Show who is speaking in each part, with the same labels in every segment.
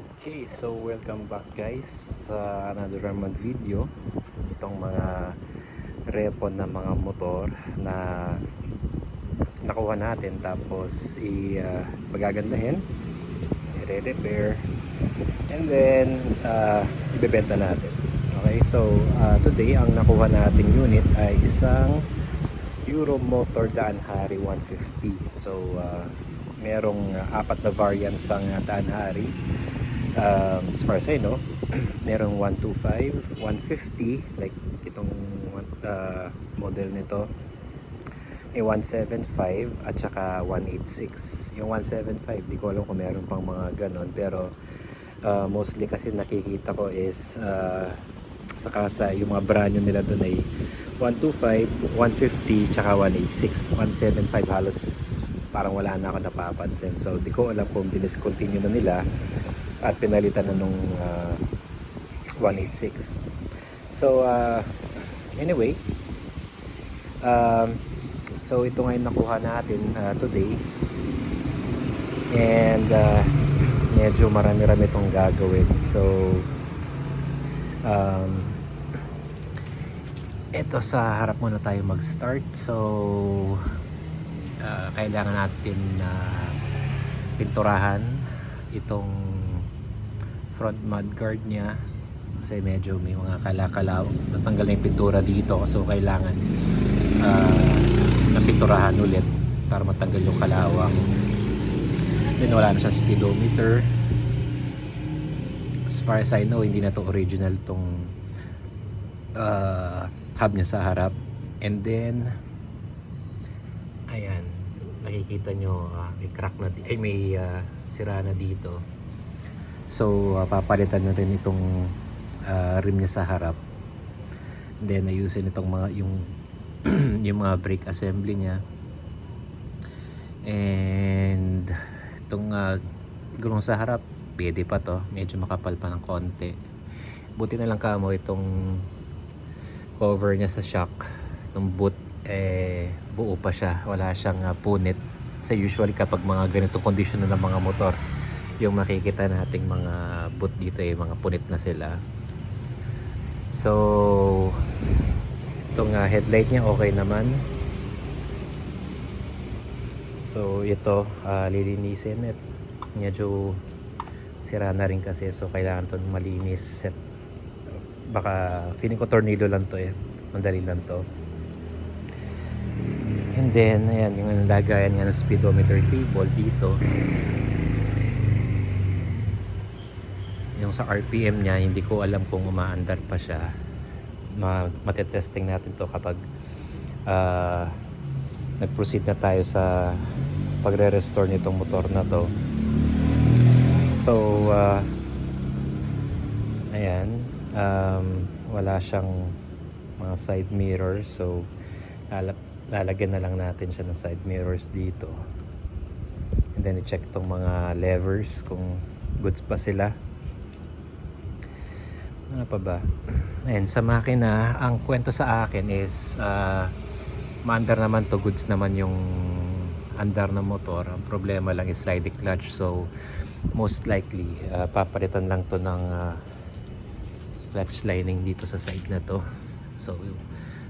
Speaker 1: Okay, so welcome back guys sa another naman video. Itong mga repon na mga motor na nakuha natin, tapos pagagandahin, i-repair, and then ibebenta natin. Okay, so today ang nakuha nating unit ay isang Euro Motor Daan Hari 150. So merong apat na variants ang Daan Hari. As far as I know, merong 125, 150, like itong model nito, may 175 at saka 186. Yung 175, di ko alam kung meron pang mga ganon, pero mostly kasi nakikita ko is saka sa yung mga brand new nila doon ay 125, 150, tsaka 186. 175 halos parang wala na ako napapansin. So di ko alam kung diniscontinue na nila at pinalitan na nung 186. So anyway, so ito ngayon nakuha natin today, and medyo marami-rami itong gagawin. So ito, sa harap muna tayo mag-start. So kailangan natin pinturahan itong front mudguard niya kasi medyo may mga kalakalaw. Natanggal na yung pintura dito, so kailangan napinturahan ulit para matanggal yung kalawang. Then wala na siya speedometer. As far as I know, hindi na to original tong hub niya sa harap. And then ayan, nakikita nyo may crack na may sira na dito. So papalitan na rin itong rim niya sa harap. Then ayusin itong mga yung yung mga brake assembly niya. And itong gulong sa harap, pwede pa to, medyo makapal pa ng konti. Buti na lang kamo itong cover niya sa shock ng boot, buo pa siya, wala siyang punit. Kasi usually kapag mga ganitong condition na ng mga motor, yung makikita nating mga boot dito mga punit na sila. So itong headlight niya okay naman. So ito lilinisin at medyo sira na rin kasi, so kailangan itong malinis set. Baka feeling ko tornilyo lang to, madali lang to. And then ayan, yung lagayan nga ng speedometer cable dito. Yung sa RPM niya, hindi ko alam kung umaandar pa siya. Matetesting natin to kapag nag-proceed na tayo sa pagre-restore nitong motor na to. So ayan, wala siyang mga side mirrors, so lalagyan na lang natin siya ng side mirrors dito. And then i-check tong mga levers kung goods pa sila. Ano pa ba? Ayan, sa makina, ang kwento sa akin is maandar naman to, goods naman yung andar ng motor. Ang problema lang is sliding clutch, so most likely papalitan lang to ng clutch lining dito sa side na to. So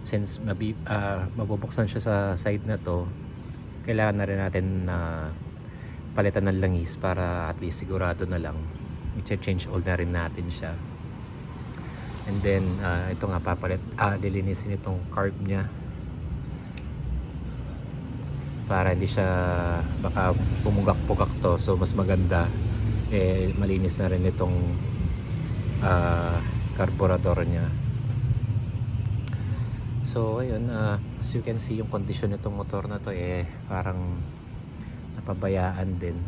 Speaker 1: since mabubuksan siya sa side na to, kailangan na rin natin palitan ng langis para at least sigurado na lang. I-change oil na rin natin siya. And then ito nga lilinisin itong carb niya para hindi siya baka pumugak-pugak to, so mas maganda malinis na rin itong carburetor niya. So ayun, as you can see, yung condition nitong motor na to parang napabayaan din.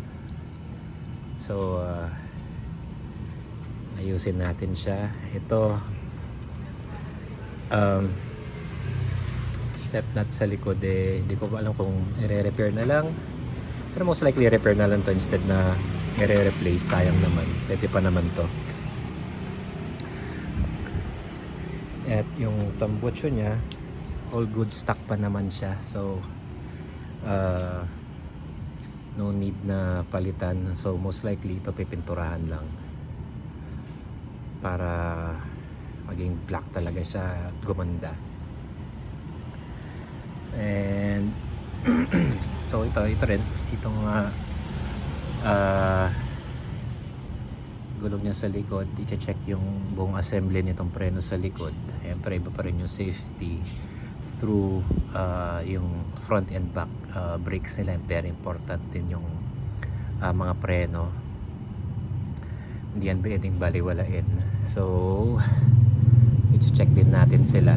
Speaker 1: So ayusin natin siya. Ito step nut sa likod, hindi ko alam kung i-repair na lang, pero most likely repair na lang to instead na i-replace. Sayang naman, pwede pa naman to. At yung tambucho niya, all good stock pa naman siya, so no need na palitan. So most likely ito pipinturahan lang. para maging black talaga siya at gumanda. And so ito rin itong gulong niya sa likod, i-check yung buong assembly nitong preno sa likod. Siyempre iba pa rin yung safety through yung front and back brakes nila. Very important din yung mga preno, hindi yan pwedeng baliwalain. So i-check din natin sila.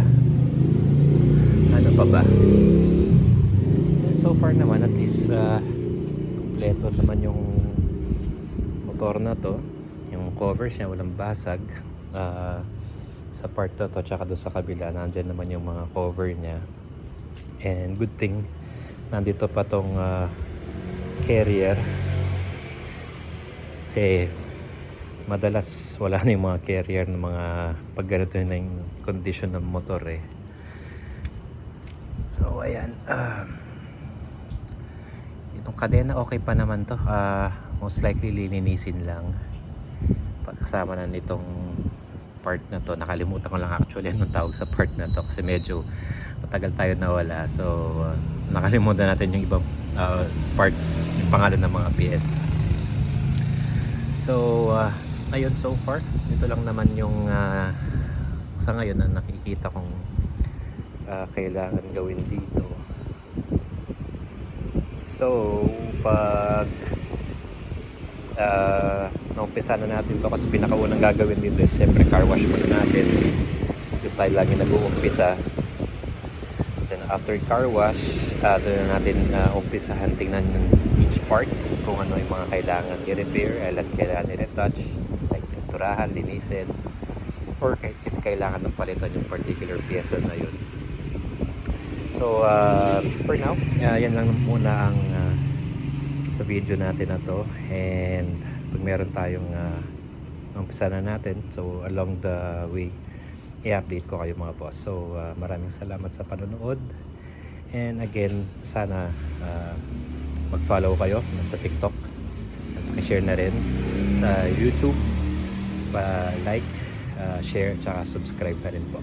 Speaker 1: Ano pa ba? So far naman at least kompleto naman yung motor na to. Yung cover niya walang basag. Sa part na to tsaka doon sa kabila nandyan naman yung mga cover niya. And good thing nandito pa tong carrier, kasi madalas wala na yung mga carrier ng mga pag ganito na yung condition ng motor eh. So ayan, itong kadena okay pa naman to. Most likely lilinisin lang pagkasama na nitong part na to. Nakalimutan ko lang actually anong tawag sa part na to kasi medyo matagal tayo nawala. So nakalimutan natin yung ibang parts, yung pangalan ng mga PS. So ayun, so far ito lang naman yung sa ngayon na nakikita kong kailangan gawin dito. So pag naumpisa na natin to, kasi pinakaunang gagawin dito is siyempre car wash muna natin. Dito tayo lang yung nag-uumpisa. Then after car wash, doon na natin umpisahan tingnan yung each part kung ano yung mga kailangan i-repair, ilan kailangan i-retouch, like pinturahan, linisin, or kahit kailangan ng palitan yung particular pyesa na yun. So for now, yan lang muna ang sa video natin na to. And pag meron tayong umpisa na natin, so along the way i-update ko kayo mga boss. So maraming salamat sa panonood. And again, sana mag-follow kayo sa TikTok at pakishare na rin sa YouTube, pa-like, share, tsaka subscribe na rin po.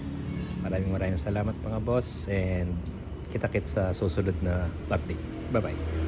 Speaker 1: Maraming salamat mga boss, and kita-kits sa susunod na update. Bye bye.